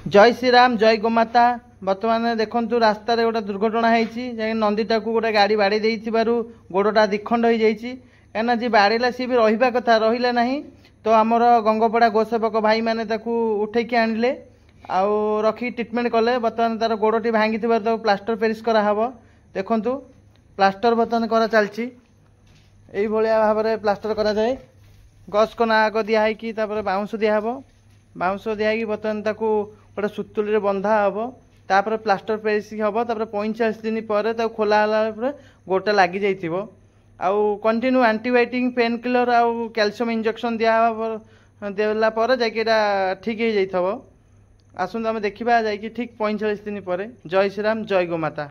जय श्री राम जय गोमाता। बर्तमान देखु रास्त गोटे दुर्घटना होती नंदीटा को गोटे गाड़ी बाड़ी देइथिबारु गोड़टा दिखंड हो जाइए कहीं जी बाड़ेला सी भी रहा कथा रहा ना तो आमर गंगपड़ा गोसेवक भाई मैंने उठेकी आणिले आउ रखी ट्रिटमेंट कले। बर्तमान तार गोड़टी भांगी तो प्लास्टर पेरिस कराहब। देखु प्लास्टर बर्तमान करा चलती भाव में प्लास्टर करा जाए। गस को नाक दिखाई बाउंस दिहब बाउंस दिखाई बर्तमान गोटे सुतुली बंधा हम तापर प्लास्टर पेरिस हम 45 दिन पर खोला गोटा लगी जाइए आउ कंटिन्यू एंटीबायोटिक पेन किलर आउ कैल्शियम इंजेक्शन देला पर जाकि ठीक हो जाइए। आसतु आम देखा जाकि ठीक 45 दिन पर। जय श्री राम जय गोमाता।